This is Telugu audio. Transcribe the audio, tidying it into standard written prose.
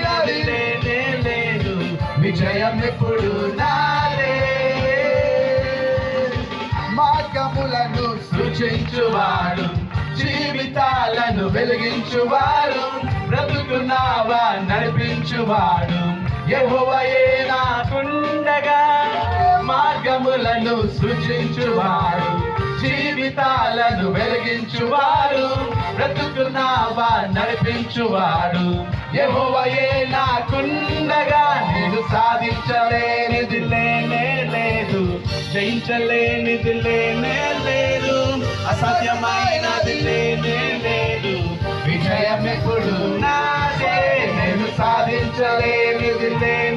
నాది లేనే లేదు, విజయం ఎప్పుడు నాదే. మార్గములను సృజించువాడు, జీవితాలను వెలిగించువాడు, బ్రతుకున్నావా నడిపించువాడు యెహోవాయే నాకుండగా. మార్గములను సృజించువాడు, జీవితాలను వెలిగించువాడు, బ్రతుకున్నావా నడిపించువాడు యెహోవాయే నాకుండగా. నేను సాధించలేనిది లేనే లేదు, జయించలేనిది లేనే లేదు, అసాధ్యమైనది లేనే లేదు, విజయం ఎప్పుడు నాదే. నేను సాధించలేనిది లేదు,